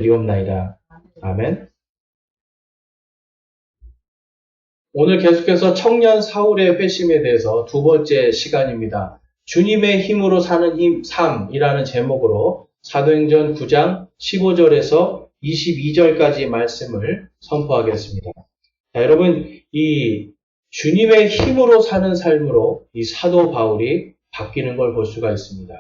기도드리옵나이다. 아멘. 오늘 계속해서 청년 사울의 회심에 대해서 두 번째 시간입니다. 주님의 힘으로 사는 삶이라는 제목으로 사도행전 9장 15절에서 22절까지 말씀을 선포하겠습니다. 자, 여러분, 이 주님의 힘으로 사는 삶으로 이 사도 바울이 바뀌는 걸 볼 수가 있습니다.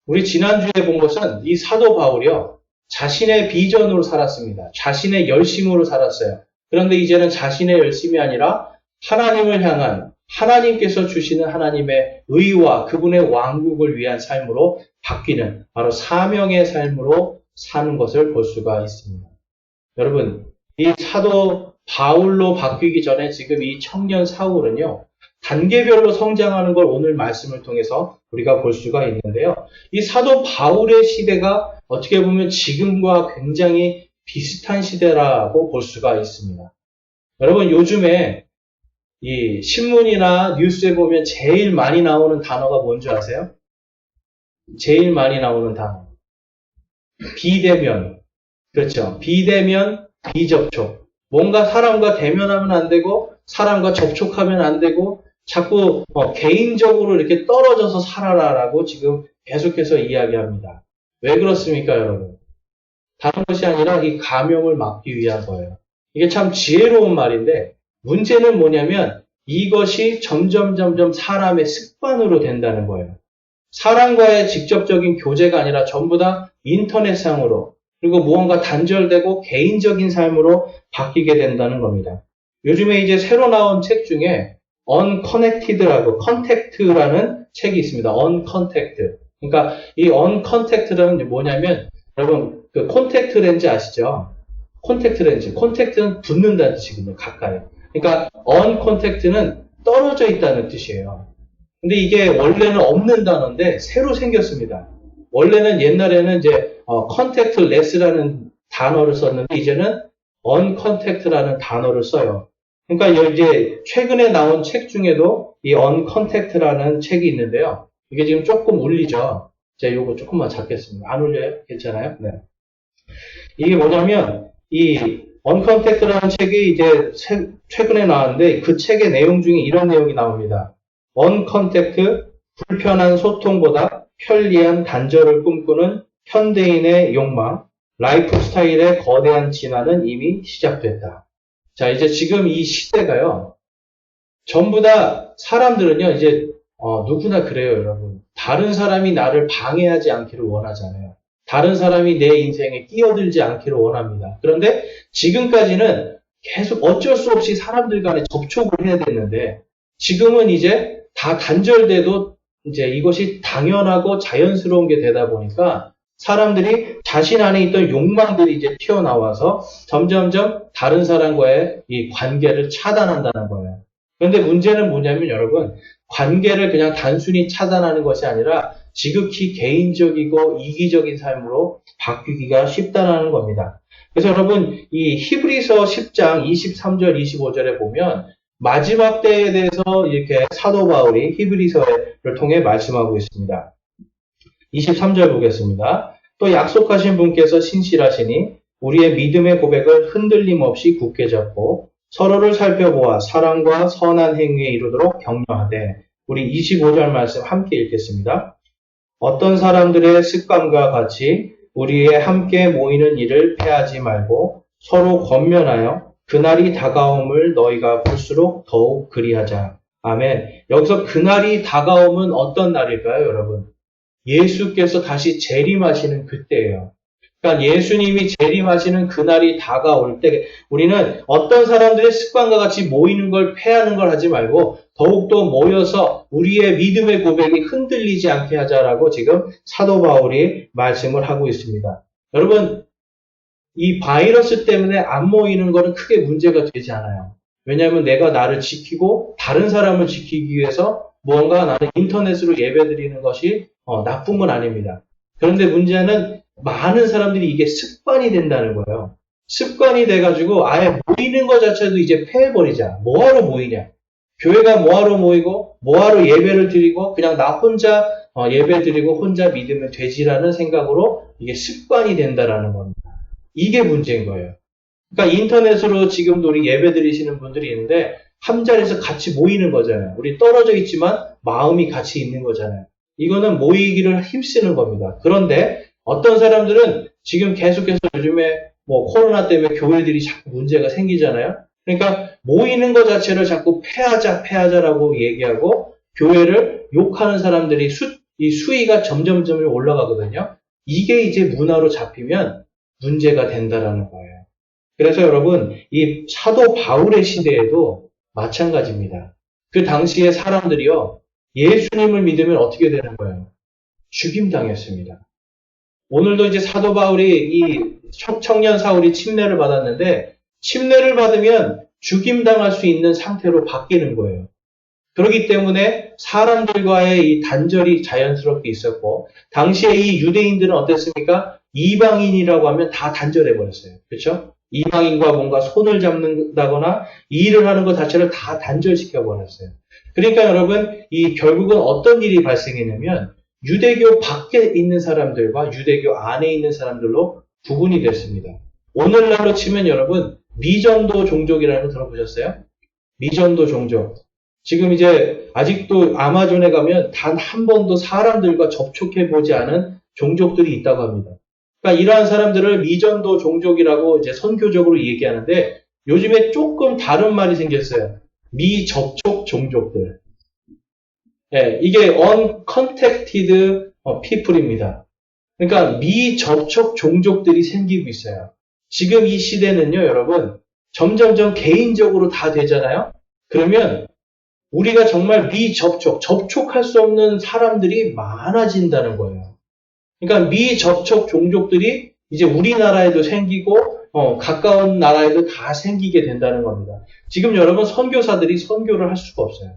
우리 지난주에 본 것은 이 사도 바울이요, 자신의 비전으로 살았습니다. 자신의 열심으로 살았어요. 그런데 이제는 자신의 열심이 아니라 하나님을 향한, 하나님께서 주시는 하나님의 의와 그분의 왕국을 위한 삶으로 바뀌는, 바로 사명의 삶으로 사는 것을 볼 수가 있습니다. 여러분, 이 사도 바울로 바뀌기 전에 지금 이 청년 사울은요, 단계별로 성장하는 걸 오늘 말씀을 통해서 우리가 볼 수가 있는데요. 이 사도 바울의 시대가 어떻게 보면 지금과 굉장히 비슷한 시대라고 볼 수가 있습니다. 여러분, 요즘에 이 신문이나 뉴스에 보면 제일 많이 나오는 단어가 뭔지 아세요? 제일 많이 나오는 단어. 비대면. 그렇죠. 비대면, 비접촉. 뭔가 사람과 대면하면 안 되고, 사람과 접촉하면 안 되고, 자꾸 개인적으로 이렇게 떨어져서 살아라라고 지금 계속해서 이야기합니다. 왜 그렇습니까, 여러분? 다른 것이 아니라 이 감염을 막기 위한 거예요. 이게 참 지혜로운 말인데, 문제는 뭐냐면 이것이 점점 사람의 습관으로 된다는 거예요. 사람과의 직접적인 교제가 아니라 전부 다 인터넷상으로, 그리고 무언가 단절되고 개인적인 삶으로 바뀌게 된다는 겁니다. 요즘에 이제 새로 나온 책 중에 Unconnected라고, Contact라는 책이 있습니다. Uncontact. 그러니까 이 Uncontact라는 뭐냐면, 여러분, 그 콘택트 렌즈 아시죠? 콘택트 렌즈. 콘택트는 붙는다는 뜻이거든요. 가까이. 그러니까 Uncontact는 떨어져 있다는 뜻이에요. 근데 이게 원래는 없는 단어인데 새로 생겼습니다. 원래는 옛날에는 이제 contactless라는 단어를 썼는데 이제는 uncontact라는 단어를 써요. 그러니까 이제 최근에 나온 책 중에도 이 uncontact라는 책이 있는데요. 이게 지금 조금 울리죠. 제가 요거 조금만 잡겠습니다. 안 울려요? 괜찮아요? 네. 이게 뭐냐면 이 uncontact라는 책이 이제 최근에 나왔는데 그 책의 내용 중에 이런 내용이 나옵니다. uncontact, 불편한 소통보다 편리한 단절을 꿈꾸는 현대인의 욕망, 라이프 스타일의 거대한 진화는 이미 시작됐다. 자, 이제 지금 이 시대가요, 전부 다 사람들은요, 이제, 누구나 그래요, 여러분. 다른 사람이 나를 방해하지 않기를 원하잖아요. 다른 사람이 내 인생에 끼어들지 않기를 원합니다. 그런데 지금까지는 계속 어쩔 수 없이 사람들 간에 접촉을 해야 됐는데, 지금은 이제 다 단절돼도 이제 이것이 당연하고 자연스러운 게 되다 보니까 사람들이 자신 안에 있던 욕망들이 이제 튀어나와서 점점점 다른 사람과의 이 관계를 차단한다는 거예요. 그런데 문제는 뭐냐면 여러분, 관계를 그냥 단순히 차단하는 것이 아니라 지극히 개인적이고 이기적인 삶으로 바뀌기가 쉽다는 겁니다. 그래서 여러분, 이 히브리서 10장 23절 25절에 보면 마지막 때에 대해서 이렇게 사도 바울이 히브리서를 통해 말씀하고 있습니다. 23절 보겠습니다. 또 약속하신 분께서 신실하시니 우리의 믿음의 고백을 흔들림 없이 굳게 잡고 서로를 살펴보아 사랑과 선한 행위에 이르도록 격려하되, 우리 25절 말씀 함께 읽겠습니다. 어떤 사람들의 습관과 같이 우리의 함께 모이는 일을 폐하지 말고 서로 권면하여 그날이 다가옴을 너희가 볼수록 더욱 그리하자. 아멘. 여기서 그날이 다가오면 어떤 날일까요, 여러분? 예수께서 다시 재림하시는 그때예요. 그러니까 예수님이 재림하시는 그날이 다가올 때 우리는 어떤 사람들의 습관과 같이 모이는 걸 폐하는 걸 하지 말고 더욱더 모여서 우리의 믿음의 고백이 흔들리지 않게 하자라고 지금 사도 바울이 말씀을 하고 있습니다. 여러분, 이 바이러스 때문에 안 모이는 거는 크게 문제가 되지 않아요. 왜냐하면 내가 나를 지키고 다른 사람을 지키기 위해서 무언가 나는 인터넷으로 예배드리는 것이 나쁜 건 아닙니다. 그런데 문제는 많은 사람들이 이게 습관이 된다는 거예요. 습관이 돼가지고 아예 모이는 것 자체도 이제 폐해버리자. 뭐하러 모이냐? 교회가 뭐하러 모이고 뭐하러 예배를 드리고 그냥 나 혼자 예배 드리고 혼자 믿으면 되지라는 생각으로 이게 습관이 된다라는 겁니다. 이게 문제인 거예요. 그러니까 인터넷으로 지금도 우리 예배 드리시는 분들이 있는데 한 자리에서 같이 모이는 거잖아요. 우리 떨어져 있지만 마음이 같이 있는 거잖아요. 이거는 모이기를 힘쓰는 겁니다. 그런데 어떤 사람들은 지금 계속해서 요즘에 뭐 코로나 때문에 교회들이 자꾸 문제가 생기잖아요. 그러니까 모이는 것 자체를 자꾸 폐하자라고 얘기하고 교회를 욕하는 사람들이 이 수위가 점점 올라가거든요. 이게 이제 문화로 잡히면 문제가 된다라는 거예요. 그래서 여러분, 이 사도 바울의 시대에도 마찬가지입니다. 그 당시에 사람들이요, 예수님을 믿으면 어떻게 되는 거예요? 죽임당했습니다. 오늘도 이제 사도 바울이 이 청년 사울이 침례를 받았는데 침례를 받으면 죽임당할 수 있는 상태로 바뀌는 거예요. 그렇기 때문에 사람들과의 이 단절이 자연스럽게 있었고 당시에 이 유대인들은 어땠습니까? 이방인이라고 하면 다 단절해 버렸어요. 그렇죠? 이방인과 뭔가 손을 잡는다거나 일을 하는 것 자체를 다 단절시켜 버렸어요. 그러니까 여러분, 이 결국은 어떤 일이 발생했냐면 유대교 밖에 있는 사람들과 유대교 안에 있는 사람들로 구분이 됐습니다. 오늘날로 치면 여러분, 미전도 종족이라는 거 들어보셨어요? 미전도 종족. 지금 이제 아직도 아마존에 가면 단 한 번도 사람들과 접촉해 보지 않은 종족들이 있다고 합니다. 그러니까 이러한 사람들을 미전도 종족이라고 이제 선교적으로 얘기하는데 요즘에 조금 다른 말이 생겼어요. 미접촉 종족들. 예, 이게 uncontacted people입니다. 그러니까 미접촉 종족들이 생기고 있어요. 지금 이 시대는요, 여러분, 점점점 개인적으로 다 되잖아요? 그러면 우리가 정말 접촉할 수 없는 사람들이 많아진다는 거예요. 그러니까 미접촉 종족들이 이제 우리나라에도 생기고, 가까운 나라에도 다 생기게 된다는 겁니다. 지금 여러분, 선교사들이 선교를 할 수가 없어요.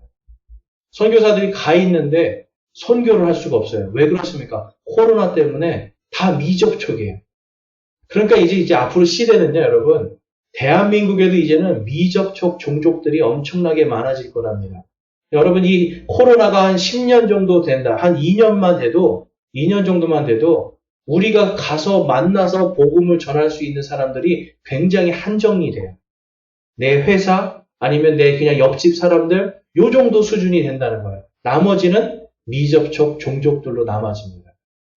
선교사들이 가 있는데 선교를 할 수가 없어요. 왜 그렇습니까? 코로나 때문에 다 미접촉이에요. 그러니까 이제 앞으로 시대는요, 여러분, 대한민국에도 이제는 미접촉 종족들이 엄청나게 많아질 거랍니다. 여러분, 이 코로나가 한 10년 정도 된다. 한 2년 정도만 돼도 우리가 가서 만나서 복음을 전할 수 있는 사람들이 굉장히 한정이 돼요. 내 회사, 아니면 내 그냥 옆집 사람들, 요 정도 수준이 된다는 거예요. 나머지는 미접촉 종족들로 남아집니다.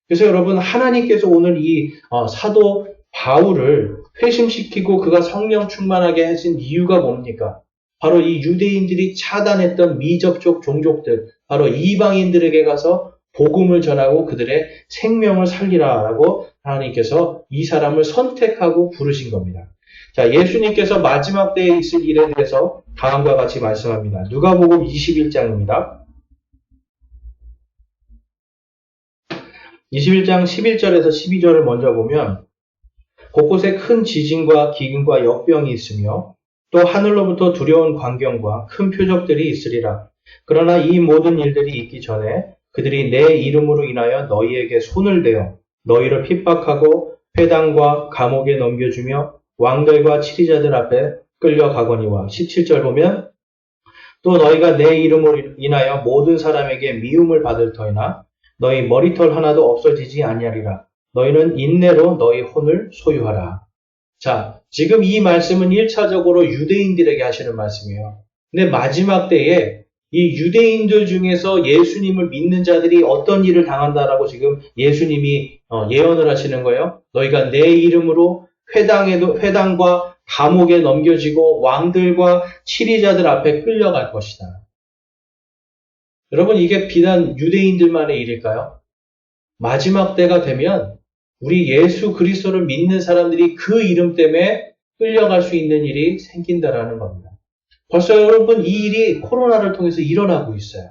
그래서 여러분, 하나님께서 오늘 이 사도 바울을 회심시키고 그가 성령 충만하게 하신 이유가 뭡니까? 바로 이 유대인들이 차단했던 미접촉 종족들, 바로 이방인들에게 가서 복음을 전하고 그들의 생명을 살리라라고 하나님께서 이 사람을 선택하고 부르신 겁니다. 자, 예수님께서 마지막 때에 있을 일에 대해서 다음과 같이 말씀합니다. 누가복음 21장입니다. 21장 11절에서 12절을 먼저 보면 곳곳에 큰 지진과 기근과 역병이 있으며 또 하늘로부터 두려운 광경과 큰 표적들이 있으리라. 그러나 이 모든 일들이 있기 전에 그들이 내 이름으로 인하여 너희에게 손을 대어 너희를 핍박하고 회당과 감옥에 넘겨주며 왕들과 치리자들 앞에 끌려가거니와. 17절 보면 또 너희가 내 이름으로 인하여 모든 사람에게 미움을 받을 터이나 너희 머리털 하나도 없어지지 아니하리라. 너희는 인내로 너희 혼을 소유하라. 자, 지금 이 말씀은 1차적으로 유대인들에게 하시는 말씀이에요. 근데 마지막 때에 이 유대인들 중에서 예수님을 믿는 자들이 어떤 일을 당한다라고 지금 예수님이 예언을 하시는 거예요. 너희가 내 이름으로 회당과 감옥에 넘겨지고 왕들과 치리자들 앞에 끌려갈 것이다. 여러분, 이게 비단 유대인들만의 일일까요? 마지막 때가 되면 우리 예수 그리스도를 믿는 사람들이 그 이름 때문에 끌려갈 수 있는 일이 생긴다라는 겁니다. 벌써 여러분, 이 일이 코로나를 통해서 일어나고 있어요.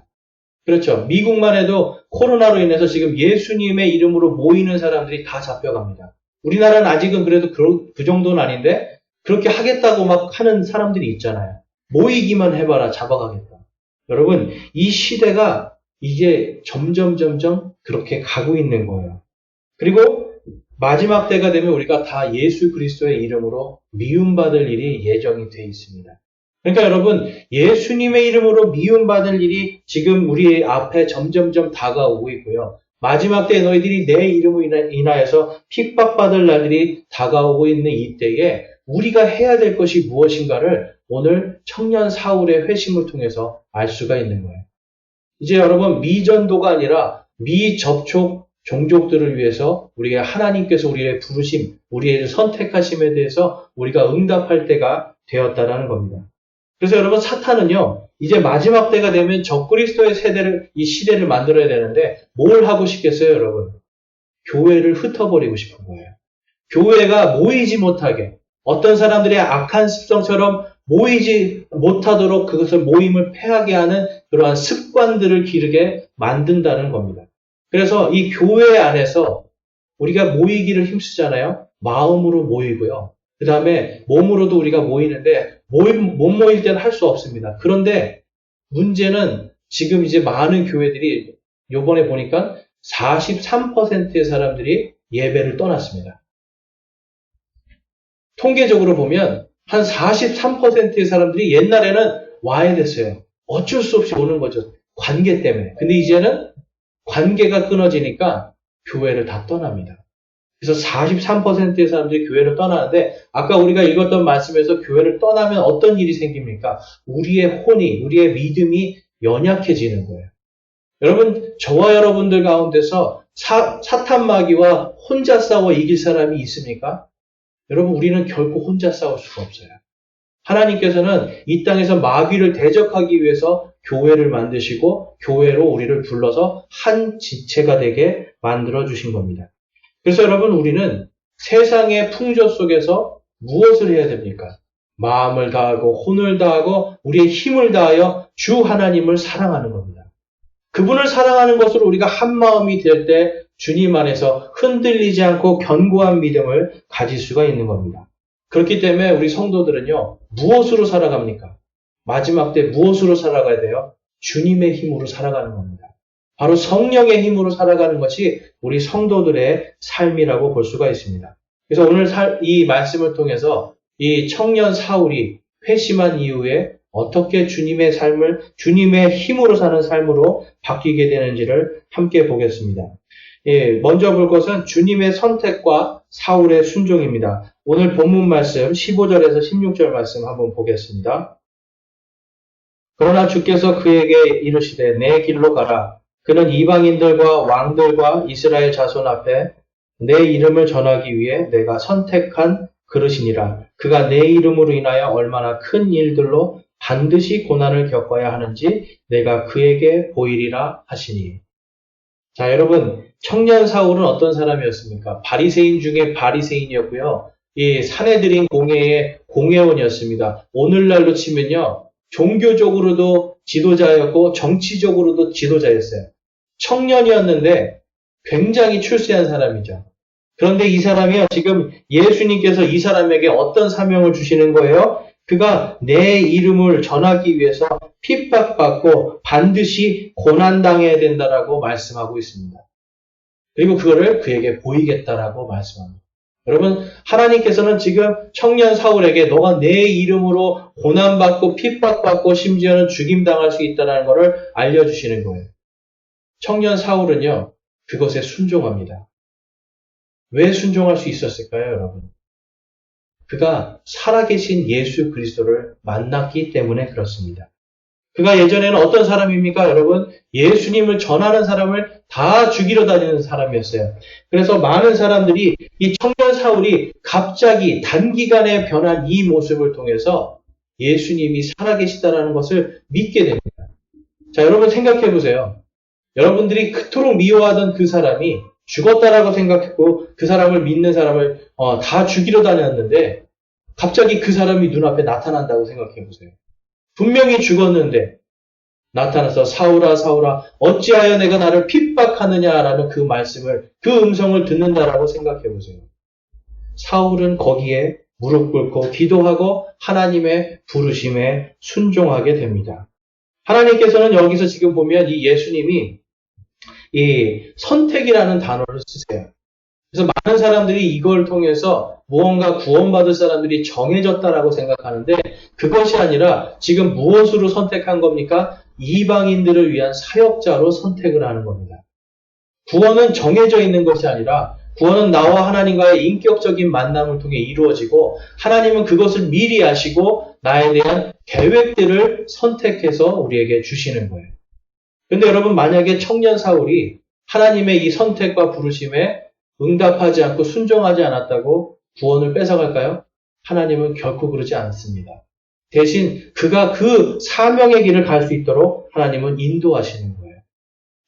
그렇죠. 미국만 해도 코로나로 인해서 지금 예수님의 이름으로 모이는 사람들이 다 잡혀갑니다. 우리나라는 아직은 그래도 그 정도는 아닌데 그렇게 하겠다고 막 하는 사람들이 있잖아요. 모이기만 해봐라, 잡아가겠다. 여러분, 이 시대가 이제 점점 그렇게 가고 있는 거예요. 그리고 마지막 때가 되면 우리가 다 예수 그리스도의 이름으로 미움받을 일이 예정이 되어 있습니다. 그러니까 여러분, 예수님의 이름으로 미움받을 일이 지금 우리 앞에 점점 다가오고 있고요. 마지막 때에 너희들이 내 이름으로 인하여서 핍박받을 날들이 다가오고 있는 이때에 우리가 해야 될 것이 무엇인가를 오늘 청년 사울의 회심을 통해서 알 수가 있는 거예요. 이제 여러분 미전도가 아니라 미접촉 종족들을 위해서 우리가 하나님께서 우리의 부르심, 우리의 선택하심에 대해서 우리가 응답할 때가 되었다라는 겁니다. 그래서 여러분 사탄은요, 이제 마지막 때가 되면 적그리스도의 세대를, 이 시대를 만들어야 되는데 뭘 하고 싶겠어요, 여러분? 교회를 흩어버리고 싶은 거예요. 교회가 모이지 못하게, 어떤 사람들의 악한 습성처럼 모이지 못하도록 그것을 모임을 패하게 하는 그러한 습관들을 기르게 만든다는 겁니다. 그래서 이 교회 안에서 우리가 모이기를 힘쓰잖아요. 마음으로 모이고요. 그 다음에 몸으로도 우리가 모이는데 못 모일 때는 할 수 없습니다. 그런데 문제는 지금 이제 많은 교회들이 요번에 보니까 43%의 사람들이 예배를 떠났습니다. 통계적으로 보면 한 43%의 사람들이 옛날에는 와야 됐어요. 어쩔 수 없이 오는 거죠. 관계 때문에. 근데 이제는 관계가 끊어지니까 교회를 다 떠납니다. 그래서 43%의 사람들이 교회를 떠나는데 아까 우리가 읽었던 말씀에서 교회를 떠나면 어떤 일이 생깁니까? 우리의 혼이, 우리의 믿음이 연약해지는 거예요. 여러분, 저와 여러분들 가운데서 사탄 마귀와 혼자 싸워 이길 사람이 있습니까? 여러분, 우리는 결코 혼자 싸울 수가 없어요. 하나님께서는 이 땅에서 마귀를 대적하기 위해서 교회를 만드시고 교회로 우리를 불러서 한 지체가 되게 만들어 주신 겁니다. 그래서 여러분, 우리는 세상의 풍조 속에서 무엇을 해야 됩니까? 마음을 다하고 혼을 다하고 우리의 힘을 다하여 주 하나님을 사랑하는 겁니다. 그분을 사랑하는 것으로 우리가 한 마음이 될 때 주님 안에서 흔들리지 않고 견고한 믿음을 가질 수가 있는 겁니다. 그렇기 때문에 우리 성도들은요, 무엇으로 살아갑니까? 마지막 때 무엇으로 살아가야 돼요? 주님의 힘으로 살아가는 겁니다. 바로 성령의 힘으로 살아가는 것이 우리 성도들의 삶이라고 볼 수가 있습니다. 그래서 오늘 이 말씀을 통해서 이 청년 사울이 회심한 이후에 어떻게 주님의 삶을 주님의 힘으로 사는 삶으로 바뀌게 되는지를 함께 보겠습니다. 먼저 볼 것은 주님의 선택과 사울의 순종입니다. 오늘 본문 말씀 15절에서 16절 말씀 한번 보겠습니다. 그러나 주께서 그에게 이르시되 내 길로 가라. 그는 이방인들과 왕들과 이스라엘 자손 앞에 내 이름을 전하기 위해 내가 선택한 그릇이니라. 그가 내 이름으로 인하여 얼마나 큰 일들로 반드시 고난을 겪어야 하는지 내가 그에게 보이리라 하시니. 자, 여러분, 청년 사울은 어떤 사람이었습니까? 바리새인 중에 바리새인이었고요. 이 산헤드린 공회의 공회원이었습니다. 오늘날로 치면요, 종교적으로도 지도자였고 정치적으로도 지도자였어요. 청년이었는데 굉장히 출세한 사람이죠. 그런데 이 사람이요, 지금 예수님께서 이 사람에게 어떤 사명을 주시는 거예요? 그가 내 이름을 전하기 위해서 핍박받고 반드시 고난당해야 된다라고 말씀하고 있습니다. 그리고 그거를 그에게 보이겠다라고 말씀합니다. 여러분, 하나님께서는 지금 청년 사울에게 너가 내 이름으로 고난받고 핍박받고 심지어는 죽임당할 수 있다는 것을 알려주시는 거예요. 청년 사울은요, 그것에 순종합니다. 왜 순종할 수 있었을까요, 여러분? 그가 살아계신 예수 그리스도를 만났기 때문에 그렇습니다. 그가 예전에는 어떤 사람입니까, 여러분? 예수님을 전하는 사람을 다 죽이러 다니는 사람이었어요. 그래서 많은 사람들이 이 청년 사울이 갑자기 단기간에 변한 이 모습을 통해서 예수님이 살아계시다라는 것을 믿게 됩니다. 자, 여러분 생각해 보세요. 여러분들이 그토록 미워하던 그 사람이 죽었다라고 생각했고 그 사람을 믿는 사람을 다 죽이러 다녔는데 갑자기 그 사람이 눈앞에 나타난다고 생각해 보세요. 분명히 죽었는데 나타나서 사울아 사울아 어찌하여 내가 나를 핍박하느냐라는 그 말씀을, 그 음성을 듣는다라고 생각해 보세요. 사울은 거기에 무릎 꿇고 기도하고 하나님의 부르심에 순종하게 됩니다. 하나님께서는 여기서 지금 보면 이 예수님이 이 선택이라는 단어를 쓰세요. 그래서 많은 사람들이 이걸 통해서 무언가 구원받을 사람들이 정해졌다라고 생각하는데 그것이 아니라 지금 무엇으로 선택한 겁니까? 이방인들을 위한 사역자로 선택을 하는 겁니다. 구원은 정해져 있는 것이 아니라 구원은 나와 하나님과의 인격적인 만남을 통해 이루어지고 하나님은 그것을 미리 아시고 나에 대한 계획들을 선택해서 우리에게 주시는 거예요. 그런데 여러분 만약에 청년 사울이 하나님의 이 선택과 부르심에 응답하지 않고 순종하지 않았다고 구원을 뺏어갈까요? 하나님은 결코 그러지 않습니다. 대신 그가 그 사명의 길을 갈 수 있도록 하나님은 인도하시는 거예요.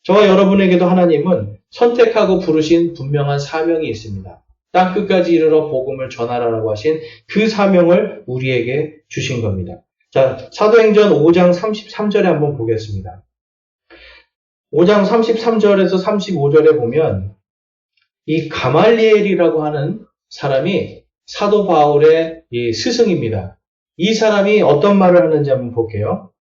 저와 여러분에게도 하나님은 선택하고 부르신 분명한 사명이 있습니다. 땅 끝까지 이르러 복음을 전하라라고 하신 그 사명을 우리에게 주신 겁니다. 자, 사도행전 5장 33절에 한번 보겠습니다. 5장 33절에서 35절에 보면 이 가말리엘이라고 하는 사람이 사도 바울의 이 스승입니다. 이 사람이 어떤 말을 하는지 한번 볼게요.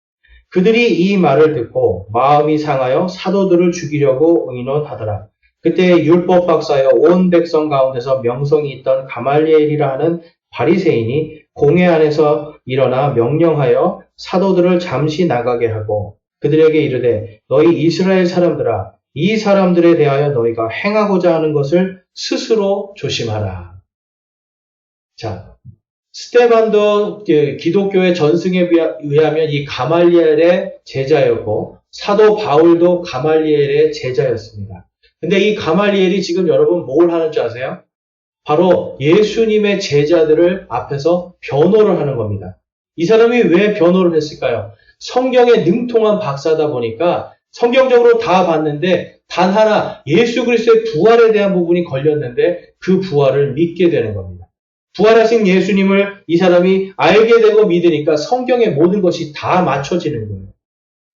그들이 이 말을 듣고 마음이 상하여 사도들을 죽이려고 의논하더라. 그때 율법 박사여 온 백성 가운데서 명성이 있던 가말리엘이라 하는 바리새인이 공회 안에서 일어나 명령하여 사도들을 잠시 나가게 하고 그들에게 이르되 너희 이스라엘 사람들아 이 사람들에 대하여 너희가 행하고자 하는 것을 스스로 조심하라. 자, 스데반도 기독교의 전승에 의하면 이 가말리엘의 제자였고 사도 바울도 가말리엘의 제자였습니다. 근데 이 가말리엘이 지금 여러분 뭘 하는 줄 아세요? 바로 예수님의 제자들을 앞에서 변호를 하는 겁니다. 이 사람이 왜 변호를 했을까요? 성경에 능통한 박사다 보니까 성경적으로 다 봤는데 단 하나 예수 그리스도의 부활에 대한 부분이 걸렸는데 그 부활을 믿게 되는 겁니다. 부활하신 예수님을 이 사람이 알게 되고 믿으니까 성경의 모든 것이 다 맞춰지는 거예요.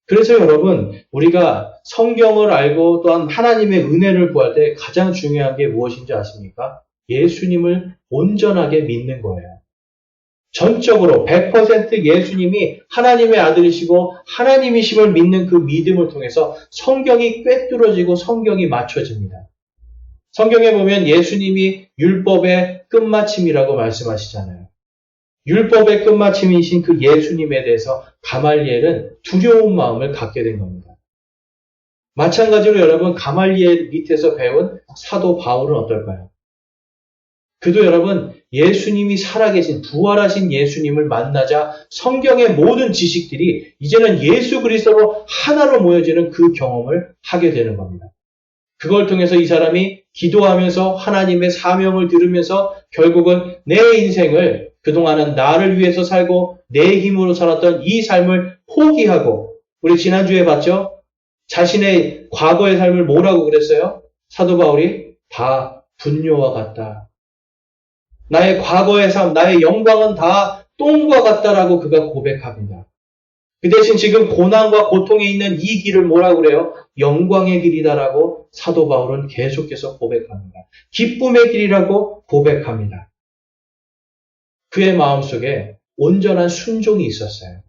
그래서 여러분 우리가 성경을 알고 또한 하나님의 은혜를 구할 때 가장 중요한 게 무엇인지 아십니까? 예수님을 온전하게 믿는 거예요. 전적으로 100% 예수님이 하나님의 아들이시고 하나님이심을 믿는 그 믿음을 통해서 성경이 꿰뚫어지고 성경이 맞춰집니다. 성경에 보면 예수님이 율법의 끝마침이라고 말씀하시잖아요. 율법의 끝마침이신 그 예수님에 대해서 가말리엘은 두려운 마음을 갖게 된 겁니다. 마찬가지로 여러분 가말리엘 밑에서 배운 사도 바울은 어떨까요? 그도 여러분 예수님이 살아계신 부활하신 예수님을 만나자 성경의 모든 지식들이 이제는 예수 그리스도로 하나로 모여지는 그 경험을 하게 되는 겁니다. 그걸 통해서 이 사람이 기도하면서 하나님의 사명을 들으면서 결국은 내 인생을 그동안은 나를 위해서 살고 내 힘으로 살았던 이 삶을 포기하고 우리 지난주에 봤죠? 자신의 과거의 삶을 뭐라고 그랬어요? 사도 바울이 다 분뇨와 같다. 나의 과거의 삶, 나의 영광은 다 똥과 같다라고 그가 고백합니다. 그 대신 지금 고난과 고통에 있는 이 길을 뭐라고 그래요? 영광의 길이다라고 사도 바울은 계속해서 고백합니다. 기쁨의 길이라고 고백합니다. 그의 마음속에 온전한 순종이 있었어요.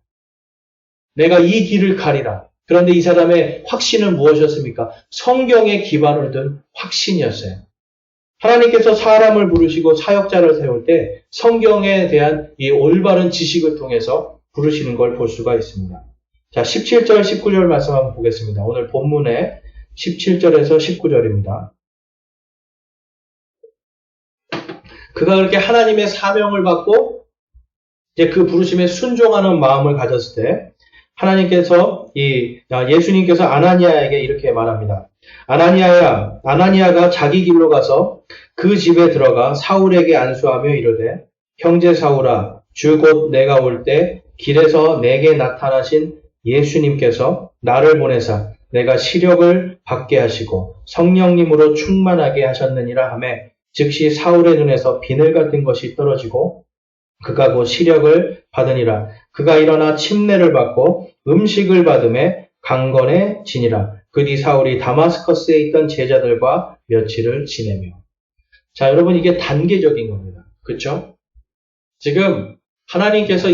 내가 이 길을 가리라. 그런데 이 사람의 확신은 무엇이었습니까? 성경에 기반을 둔 확신이었어요. 하나님께서 사람을 부르시고 사역자를 세울 때 성경에 대한 이 올바른 지식을 통해서 부르시는 걸 볼 수가 있습니다. 자, 17절, 19절 말씀 한번 보겠습니다. 오늘 본문의 17절에서 19절입니다. 그가 그렇게 하나님의 사명을 받고 이제 그 부르심에 순종하는 마음을 가졌을 때 하나님께서 예수님께서 아나니아에게 이렇게 말합니다. 아나니아야, 아나니아가 자기 길로 가서 그 집에 들어가 사울에게 안수하며 이르되 형제 사울아, 주 곧 내가 올 때 길에서 내게 나타나신 예수님께서 나를 보내사 내가 시력을 받게 하시고 성령님으로 충만하게 하셨느니라 하매 즉시 사울의 눈에서 비늘 같은 것이 떨어지고 그가 곧 시력을 받으니라. 그가 일어나 침례를 받고 음식을 받음에 강건해지니라. 그 뒤 사울이 다마스커스에 있던 제자들과 며칠을 지내며. 자, 여러분 이게 단계적인 겁니다. 그렇죠? 지금 하나님께서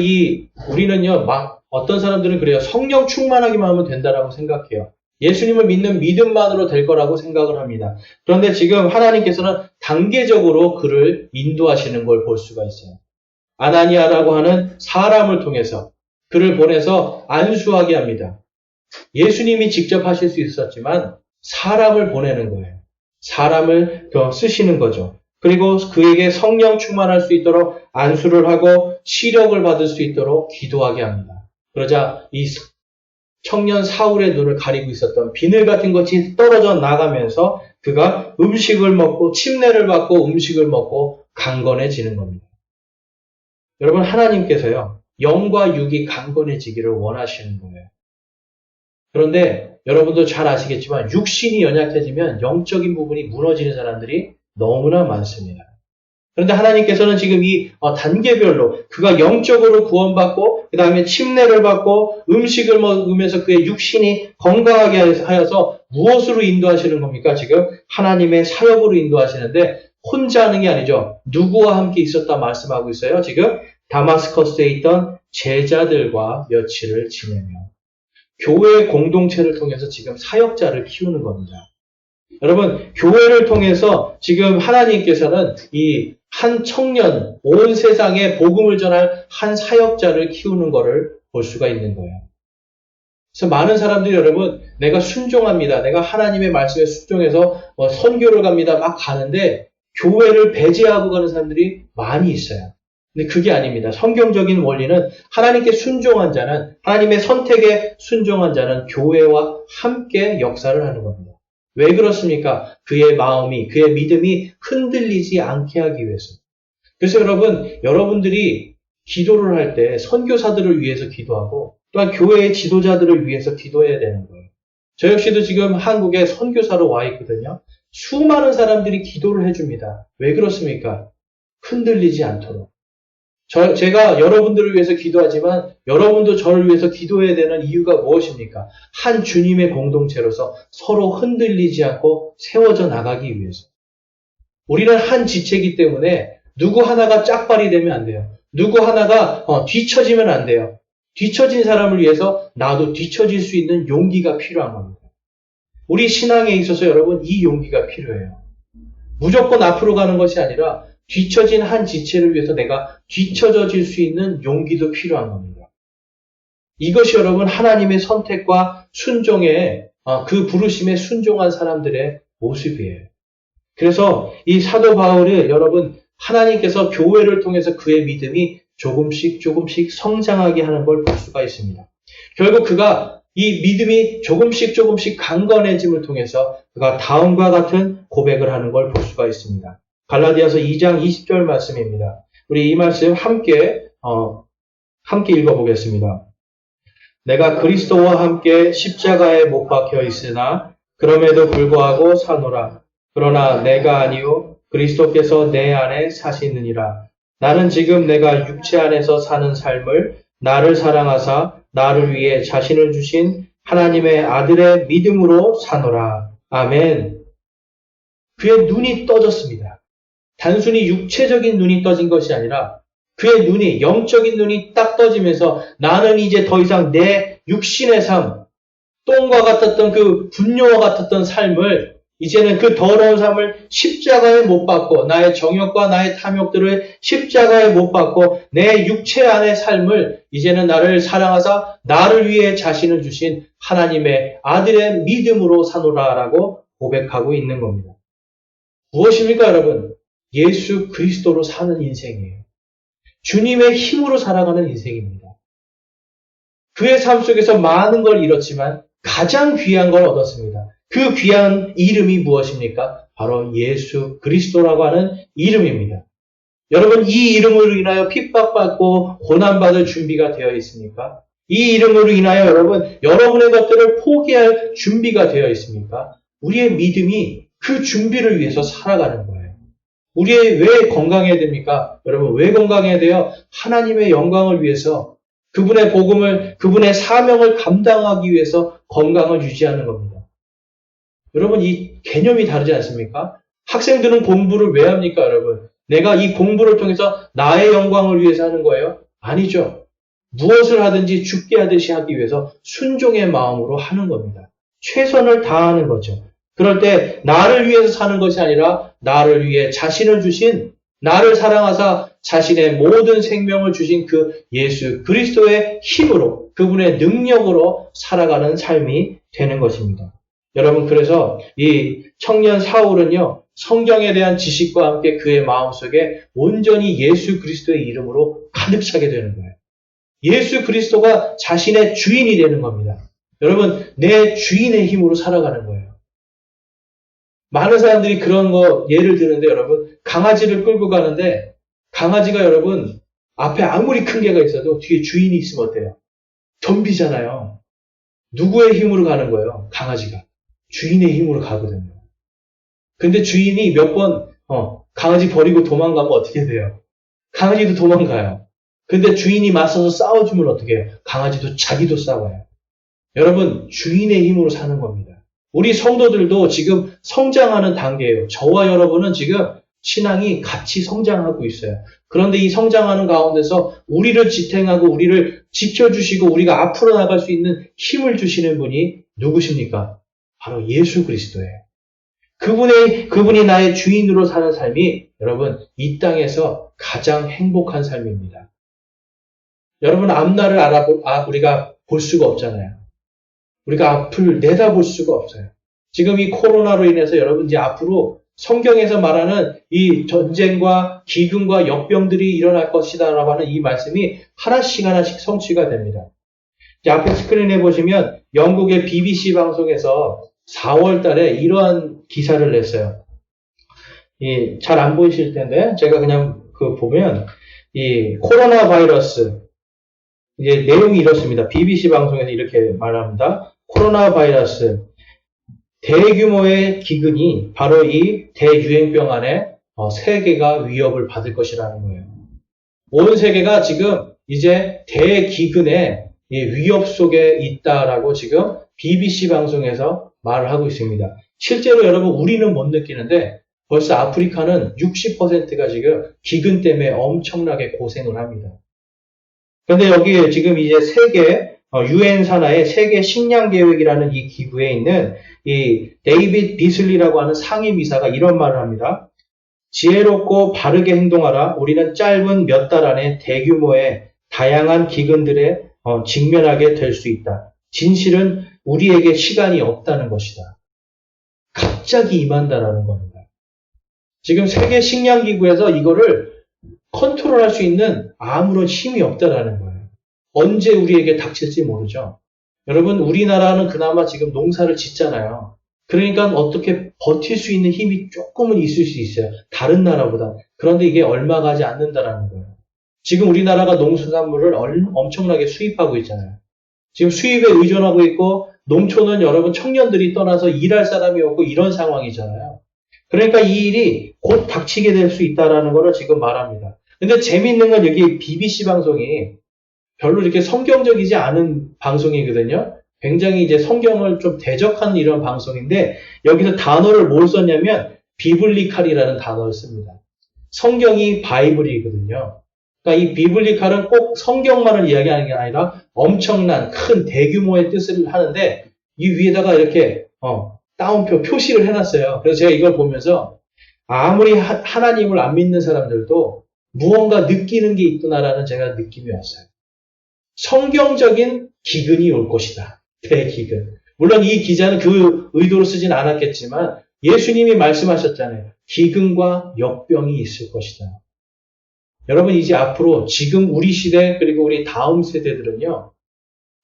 우리는요, 어떤 사람들은 그래요. 성령 충만하기만 하면 된다라고 생각해요. 예수님을 믿는 믿음만으로 될 거라고 생각을 합니다. 그런데 지금 하나님께서는 단계적으로 그를 인도하시는 걸 볼 수가 있어요. 아나니아라고 하는 사람을 통해서 그를 보내서 안수하게 합니다. 예수님이 직접 하실 수 있었지만 사람을 보내는 거예요. 사람을 쓰시는 거죠. 그리고 그에게 성령 충만할 수 있도록 안수를 하고 시력을 받을 수 있도록 기도하게 합니다. 그러자 이 청년 사울의 눈을 가리고 있었던 비늘 같은 것이 떨어져 나가면서 그가 음식을 먹고 침례를 받고 음식을 먹고 강건해지는 겁니다. 여러분, 하나님께서요, 영과 육이 강건해지기를 원하시는 거예요. 그런데 여러분도 잘 아시겠지만 육신이 연약해지면 영적인 부분이 무너지는 사람들이 너무나 많습니다. 그런데 하나님께서는 지금 이 단계별로 그가 영적으로 구원받고 그 다음에 침례를 받고 음식을 먹으면서 그의 육신이 건강하게 하여서 무엇으로 인도하시는 겁니까? 지금 하나님의 사역으로 인도하시는데 혼자 하는 게 아니죠. 누구와 함께 있었다 말씀하고 있어요. 지금 다마스커스에 있던 제자들과 며칠을 지내며 교회 공동체를 통해서 지금 사역자를 키우는 겁니다. 여러분, 교회를 통해서 지금 하나님께서는 이 한 청년, 온 세상에 복음을 전할 한 사역자를 키우는 것을 볼 수가 있는 거예요. 그래서 많은 사람들이 여러분, 내가 순종합니다. 내가 하나님의 말씀에 순종해서 선교를 갑니다. 막 가는데 교회를 배제하고 가는 사람들이 많이 있어요. 근데 그게 아닙니다. 성경적인 원리는 하나님께 순종한 자는, 하나님의 선택에 순종한 자는 교회와 함께 역사를 하는 겁니다. 왜 그렇습니까? 그의 마음이, 그의 믿음이 흔들리지 않게 하기 위해서. 그래서 여러분들이 기도를 할 때 선교사들을 위해서 기도하고 또한 교회의 지도자들을 위해서 기도해야 되는 거예요. 저 역시도 지금 한국에 선교사로 와 있거든요. 수많은 사람들이 기도를 해줍니다. 왜 그렇습니까? 흔들리지 않도록. 제가 여러분들을 위해서 기도하지만 여러분도 저를 위해서 기도해야 되는 이유가 무엇입니까? 한 주님의 공동체로서 서로 흔들리지 않고 세워져 나가기 위해서. 우리는 한 지체이기 때문에 누구 하나가 짝발이 되면 안 돼요. 누구 하나가 뒤처지면 안 돼요. 뒤처진 사람을 위해서 나도 뒤처질 수 있는 용기가 필요한 겁니다. 우리 신앙에 있어서 여러분, 이 용기가 필요해요. 무조건 앞으로 가는 것이 아니라 뒤처진 한 지체를 위해서 내가 뒤처질 수 있는 용기도 필요한 겁니다. 이것이 여러분, 하나님의 선택과 순종에, 그 부르심에 순종한 사람들의 모습이에요. 그래서 이 사도 바울이 여러분, 하나님께서 교회를 통해서 그의 믿음이 조금씩 성장하게 하는 걸 볼 수가 있습니다. 결국 그가 이 믿음이 조금씩 강건해짐을 통해서 그가 다음과 같은 고백을 하는 걸 볼 수가 있습니다. 갈라디아서 2장 20절 말씀입니다. 우리 이 말씀 함께 읽어보겠습니다. 내가 그리스도와 함께 십자가에 못 박혀 있으나 그럼에도 불구하고 사노라. 그러나 내가 아니요 그리스도께서 내 안에 사시느니라. 나는 지금 내가 육체 안에서 사는 삶을 나를 사랑하사 나를 위해 자신을 주신 하나님의 아들의 믿음으로 사노라. 아멘. 그의 눈이 떠졌습니다. 단순히 육체적인 눈이 떠진 것이 아니라 그의 눈이, 영적인 눈이 딱 떠지면서 나는 이제 더 이상 내 육신의 삶, 똥과 같았던 그 분뇨와 같았던 삶을 이제는 그 더러운 삶을 십자가에 못 박고 나의 정욕과 나의 탐욕들을 십자가에 못 박고 내 육체 안의 삶을 이제는 나를 사랑하사 나를 위해 자신을 주신 하나님의 아들의 믿음으로 사노라라고 고백하고 있는 겁니다. 무엇입니까, 여러분? 예수 그리스도로 사는 인생이에요. 주님의 힘으로 살아가는 인생입니다. 그의 삶 속에서 많은 걸 잃었지만 가장 귀한 걸 얻었습니다. 그 귀한 이름이 무엇입니까? 바로 예수 그리스도라고 하는 이름입니다. 여러분, 이 이름으로 인하여 핍박받고 고난받을 준비가 되어 있습니까? 이 이름으로 인하여 여러분의 것들을 포기할 준비가 되어 있습니까? 우리의 믿음이 그 준비를 위해서 살아가는 거예요. 왜 건강해야 됩니까? 여러분, 왜 건강해야 돼요? 하나님의 영광을 위해서 그분의 복음을, 그분의 사명을 감당하기 위해서 건강을 유지하는 겁니다. 여러분, 이 개념이 다르지 않습니까? 학생들은 공부를 왜 합니까, 여러분? 내가 이 공부를 통해서 나의 영광을 위해서 하는 거예요? 아니죠. 무엇을 하든지 죽게 하듯이 하기 위해서 순종의 마음으로 하는 겁니다. 최선을 다하는 거죠. 그럴 때 나를 위해서 사는 것이 아니라 나를 위해 자신을 주신, 나를 사랑하사 자신의 모든 생명을 주신 그 예수 그리스도의 힘으로, 그분의 능력으로 살아가는 삶이 되는 것입니다. 여러분, 그래서 이 청년 사울은요, 성경에 대한 지식과 함께 그의 마음속에 온전히 예수 그리스도의 이름으로 가득 차게 되는 거예요. 예수 그리스도가 자신의 주인이 되는 겁니다. 여러분, 내 주인의 힘으로 살아가는 거예요. 많은 사람들이 그런 거 예를 드는데, 여러분, 강아지를 끌고 가는데 강아지가 여러분 앞에 아무리 큰 개가 있어도 뒤에 주인이 있으면 어때요? 덤비잖아요. 누구의 힘으로 가는 거예요? 강아지가. 주인의 힘으로 가거든요. 근데 주인이 몇 번 강아지 버리고 도망가면 어떻게 돼요? 강아지도 도망가요. 근데 주인이 맞서서 싸워주면 어떻게 해요? 강아지도 자기도 싸워요. 여러분, 주인의 힘으로 사는 겁니다. 우리 성도들도 지금 성장하는 단계예요. 저와 여러분은 지금 신앙이 같이 성장하고 있어요. 그런데 이 성장하는 가운데서 우리를 지탱하고 우리를 지켜주시고 우리가 앞으로 나갈 수 있는 힘을 주시는 분이 누구십니까? 바로 예수 그리스도예요. 그분이 나의 주인으로 사는 삶이 여러분 이 땅에서 가장 행복한 삶입니다. 여러분 앞날을 우리가 볼 수가 없잖아요. 우리가 앞을 내다볼 수가 없어요. 지금 이 코로나로 인해서 여러분 이제 앞으로 성경에서 말하는 이 전쟁과 기근과 역병들이 일어날 것이다라고 하는 이 말씀이 하나씩 성취가 됩니다. 이제 앞에 스크린에 보시면 영국의 BBC 방송에서 4월 달에 이러한 기사를 냈어요. 잘 안 보이실 텐데 제가 그냥 보면 이 코로나 바이러스 이제 내용이 이렇습니다. BBC 방송에서 이렇게 말합니다. 코로나 바이러스 대규모의 기근이 바로 이 대유행병 안에 세계가 위협을 받을 것이라는 거예요. 온 세계가 지금 이제 대기근의 위협 속에 있다라고 지금 BBC 방송에서 말을 하고 있습니다. 실제로 여러분 우리는 못 느끼는데 벌써 아프리카는 60%가 지금 기근 때문에 엄청나게 고생을 합니다. 그런데 여기 지금 이제 세계 UN 산하의 세계 식량 계획이라는 이 기구에 있는 이 데이빗 비슬리라고 하는 상임이사가 이런 말을 합니다. 지혜롭고 바르게 행동하라. 우리는 짧은 몇 달 안에 대규모의 다양한 기근들에 직면하게 될 수 있다. 진실은 우리에게 시간이 없다는 것이다. 갑자기 임한다라는 겁니다. 지금 세계 식량 기구에서 이거를 컨트롤할 수 있는 아무런 힘이 없다라는 거예요. 언제 우리에게 닥칠지 모르죠. 여러분 우리나라는 그나마 지금 농사를 짓잖아요. 그러니까 어떻게 버틸 수 있는 힘이 조금은 있을 수 있어요. 다른 나라보다. 그런데 이게 얼마 가지 않는다라는 거예요. 지금 우리나라가 농수산물을 엄청나게 수입하고 있잖아요. 지금 수입에 의존하고 있고 농촌은 여러분 청년들이 떠나서 일할 사람이 없고 이런 상황이잖아요. 그러니까 이 일이 곧 닥치게 될 수 있다라는 거를 지금 말합니다. 근데 재미있는 건 여기 BBC 방송이 별로 이렇게 성경적이지 않은 방송이거든요. 굉장히 이제 성경을 좀 대적하는 이런 방송인데 여기서 단어를 뭘 썼냐면 비블리칼이라는 단어를 씁니다. 성경이 바이블이거든요. 그러니까 이 비블리칼은 꼭 성경만을 이야기하는 게 아니라 엄청난 큰 대규모의 뜻을 하는데 이 위에다가 이렇게 따옴표 표시를 해놨어요. 그래서 제가 이걸 보면서 아무리 하나님을 안 믿는 사람들도 무언가 느끼는 게 있구나라는 제가 느낌이 왔어요. 성경적인 기근이 올 것이다. 대기근. 물론 이 기자는 그 의도로 쓰진 않았겠지만 예수님이 말씀하셨잖아요. 기근과 역병이 있을 것이다. 여러분 이제 앞으로 지금 우리 시대 그리고 우리 다음 세대들은요.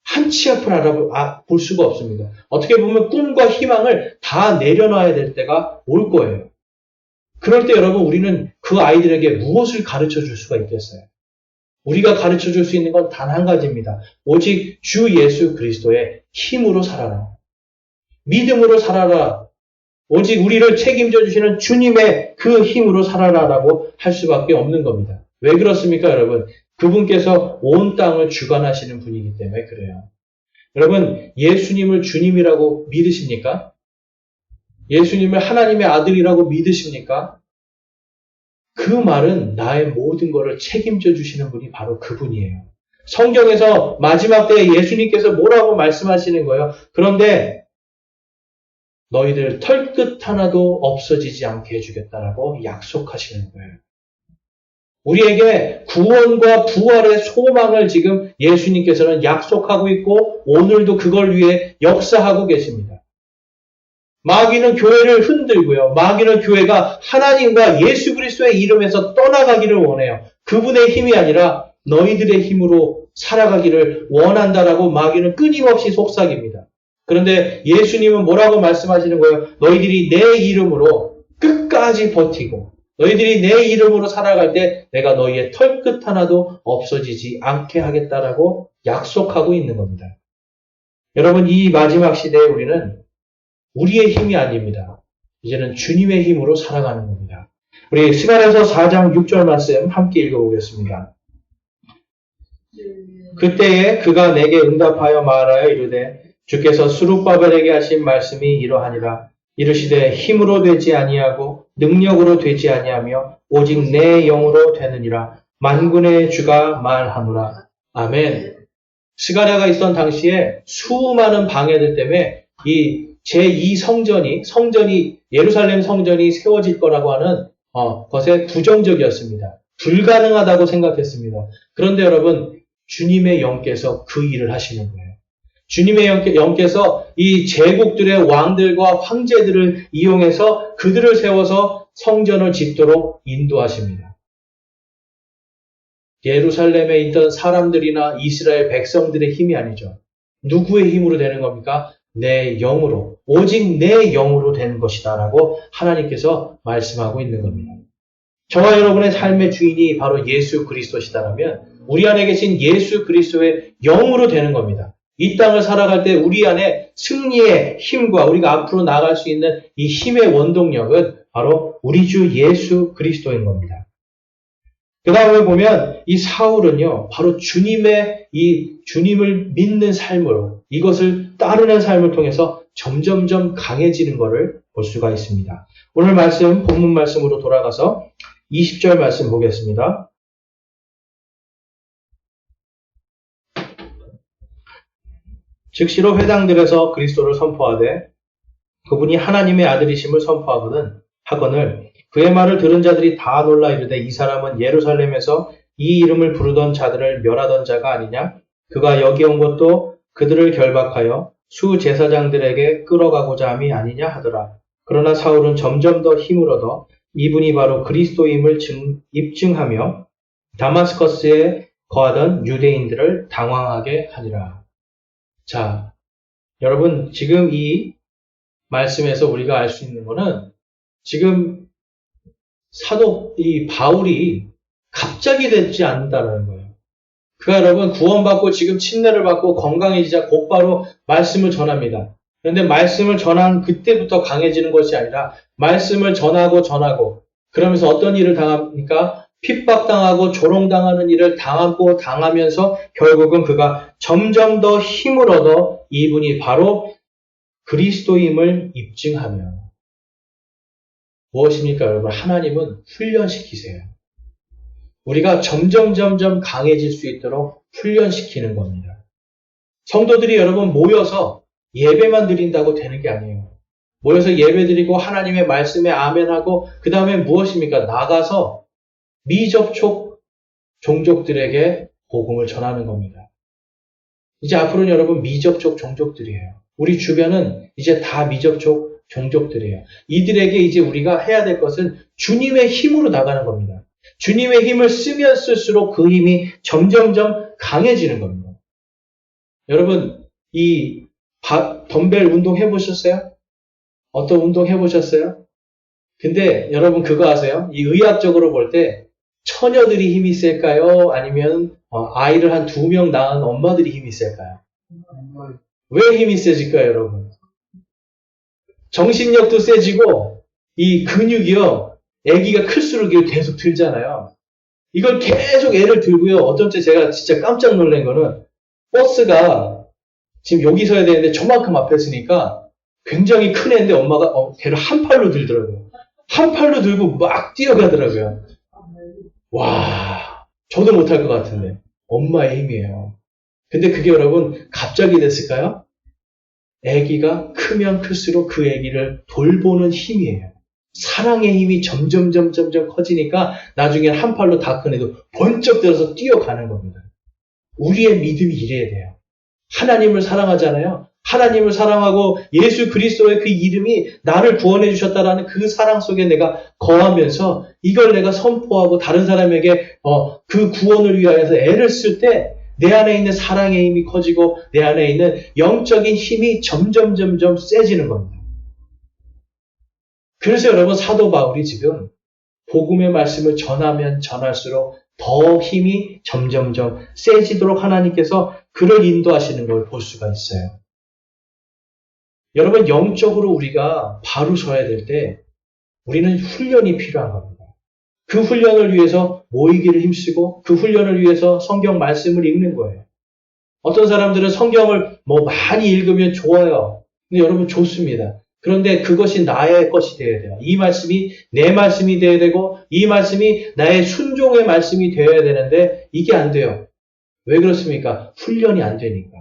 한치 앞을 볼 수가 없습니다. 어떻게 보면 꿈과 희망을 다 내려놔야 될 때가 올 거예요. 그럴 때 여러분 우리는 그 아이들에게 무엇을 가르쳐 줄 수가 있겠어요? 우리가 가르쳐 줄 수 있는 건 단 한 가지입니다. 오직 주 예수 그리스도의 힘으로 살아라. 믿음으로 살아라. 오직 우리를 책임져 주시는 주님의 그 힘으로 살아라라고 할 수밖에 없는 겁니다. 왜 그렇습니까, 여러분? 그분께서 온 땅을 주관하시는 분이기 때문에 그래요. 여러분, 예수님을 주님이라고 믿으십니까? 예수님을 하나님의 아들이라고 믿으십니까? 그 말은 나의 모든 것을 책임져 주시는 분이 바로 그분이에요. 성경에서 마지막 때에 예수님께서 뭐라고 말씀하시는 거예요? 그런데 너희들 털끝 하나도 없어지지 않게 해주겠다라고 약속하시는 거예요. 우리에게 구원과 부활의 소망을 지금 예수님께서는 약속하고 있고 오늘도 그걸 위해 역사하고 계십니다. 마귀는 교회를 흔들고요. 마귀는 교회가 하나님과 예수 그리스도의 이름에서 떠나가기를 원해요. 그분의 힘이 아니라 너희들의 힘으로 살아가기를 원한다라고 마귀는 끊임없이 속삭입니다. 그런데 예수님은 뭐라고 말씀하시는 거예요? 너희들이 내 이름으로 끝까지 버티고 너희들이 내 이름으로 살아갈 때 내가 너희의 털끝 하나도 없어지지 않게 하겠다라고 약속하고 있는 겁니다. 여러분, 이 마지막 시대에 우리는 우리의 힘이 아닙니다. 이제는 주님의 힘으로 살아가는 겁니다. 우리 스가랴서 4장 6절 말씀 함께 읽어보겠습니다. 그때에 그가 내게 응답하여 말하여 이르되 주께서 스룹바벨에게 하신 말씀이 이러하니라. 이르시되 힘으로 되지 아니하고 능력으로 되지 아니하며 오직 내 영으로 되느니라. 만군의 주가 말하노라. 아멘. 스가랴가 있던 당시에 수많은 방해들 때문에 이 제2 성전이 예루살렘 성전이 세워질 거라고 하는 것에 부정적이었습니다. 불가능하다고 생각했습니다. 그런데 여러분, 주님의 영께서 그 일을 하시는 거예요. 주님의 영께서 이 제국들의 왕들과 황제들을 이용해서 그들을 세워서 성전을 짓도록 인도하십니다. 예루살렘에 있던 사람들이나 이스라엘 백성들의 힘이 아니죠. 누구의 힘으로 되는 겁니까? 내 영으로, 오직 내 영으로 되는 것이다 라고 하나님께서 말씀하고 있는 겁니다. 저와 여러분의 삶의 주인이 바로 예수 그리스도시다라면 우리 안에 계신 예수 그리스도의 영으로 되는 겁니다. 이 땅을 살아갈 때 우리 안에 승리의 힘과 우리가 앞으로 나아갈 수 있는 이 힘의 원동력은 바로 우리 주 예수 그리스도인 겁니다. 그 다음에 보면 이 사울은요, 바로 주님을 믿는 삶으로 이것을 따르는 삶을 통해서 점점점 강해지는 것을 볼 수가 있습니다. 오늘 말씀, 본문 말씀으로 돌아가서 20절 말씀 보겠습니다. 즉시로 회당들에서 그리스도를 선포하되 그분이 하나님의 아들이심을 하거늘 그의 말을 들은 자들이 다 놀라 이르되 이 사람은 예루살렘에서 이 이름을 부르던 자들을 멸하던 자가 아니냐? 그가 여기 온 것도 그들을 결박하여 수제사장들에게 끌어가고자 함이 아니냐 하더라. 그러나 사울은 점점 더 힘을 얻어 이분이 바로 그리스도임을 입증하며 다마스커스에 거하던 유대인들을 당황하게 하니라. 자, 여러분, 지금 이 말씀에서 우리가 알 수 있는 거는 지금 이 바울이 갑자기 되지 않는다는 거예요. 그가 여러분 구원받고 지금 침례를 받고 건강해지자 곧바로 말씀을 전합니다. 그런데 말씀을 전한 그때부터 강해지는 것이 아니라 말씀을 전하고 그러면서 어떤 일을 당합니까? 핍박당하고 조롱당하는 일을 당하면서 결국은 그가 점점 더 힘을 얻어 이분이 바로 그리스도임을 입증하며 무엇입니까, 여러분? 하나님은 훈련시키세요. 우리가 점점 강해질 수 있도록 훈련시키는 겁니다. 성도들이 여러분 모여서 예배만 드린다고 되는 게 아니에요. 모여서 예배 드리고 하나님의 말씀에 아멘하고 그 다음에 무엇입니까? 나가서 미접촉 종족들에게 복음을 전하는 겁니다. 이제 앞으로는 여러분 미접촉 종족들이에요. 우리 주변은 이제 다 미접촉 종족들이에요. 이들에게 이제 우리가 해야 될 것은 주님의 힘으로 나가는 겁니다. 주님의 힘을 쓰면 쓸수록 그 힘이 점점점 강해지는 겁니다. 여러분, 이 덤벨 운동 해보셨어요? 어떤 운동 해보셨어요? 근데 여러분 그거 아세요? 이 의학적으로 볼 때 처녀들이 힘이 셀까요? 아니면 아이를 한 2명 낳은 엄마들이 힘이 셀까요? 왜 힘이 세질까요, 여러분? 정신력도 세지고 이 근육이요, 아기가 클수록 계속 들잖아요. 이걸 계속 애를 들고요. 어떤 때 제가 진짜 깜짝 놀란 거는 버스가 지금 여기 서야 되는데 저만큼 앞에 있으니까 굉장히 큰 애인데 엄마가 걔를 한 팔로 들더라고요. 한 팔로 들고 막 뛰어가더라고요. 와, 저도 못할 것 같은데 엄마의 힘이에요. 근데 그게 여러분 갑자기 됐을까요? 아기가 크면 클수록 그 아기를 돌보는 힘이에요. 사랑의 힘이 점점 커지니까 나중에 한 팔로 다 큰 애도 번쩍 들어서 뛰어가는 겁니다. 우리의 믿음이 이래야 돼요. 하나님을 사랑하잖아요. 하나님을 사랑하고 예수 그리스도의 그 이름이 나를 구원해 주셨다라는 그 사랑 속에 내가 거하면서 이걸 내가 선포하고 다른 사람에게 그 구원을 위하여서 애를 쓸 때 내 안에 있는 사랑의 힘이 커지고 내 안에 있는 영적인 힘이 점점 세지는 겁니다. 그래서 여러분 사도 바울이 지금 복음의 말씀을 전하면 전할수록 더 힘이 점점 세지도록 하나님께서 그를 인도하시는 걸 볼 수가 있어요. 여러분 영적으로 우리가 바로 서야 될 때 우리는 훈련이 필요한 겁니다. 그 훈련을 위해서 모이기를 힘쓰고 그 훈련을 위해서 성경 말씀을 읽는 거예요. 어떤 사람들은 성경을 많이 읽으면 좋아요. 근데 여러분 좋습니다. 그런데 그것이 나의 것이 되어야 돼요. 이 말씀이 내 말씀이 되어야 되고 이 말씀이 나의 순종의 말씀이 되어야 되는데 이게 안 돼요. 왜 그렇습니까? 훈련이 안 되니까.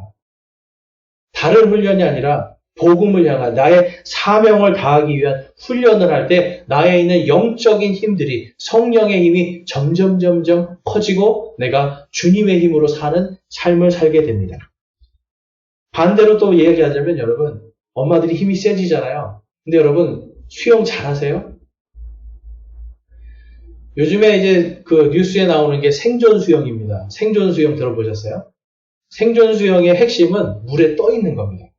다른 훈련이 아니라 복음을 향한 나의 사명을 다하기 위한 훈련을 할 때 나에 있는 영적인 힘들이 성령의 힘이 점점 커지고 내가 주님의 힘으로 사는 삶을 살게 됩니다. 반대로 또 얘기하자면 여러분 엄마들이 힘이 세지잖아요. 근데 여러분 수영 잘하세요? 요즘에 이제 그 뉴스에 나오는 게 생존 수영입니다. 생존 수영 들어보셨어요? 생존 수영의 핵심은 물에 떠 있는 겁니다.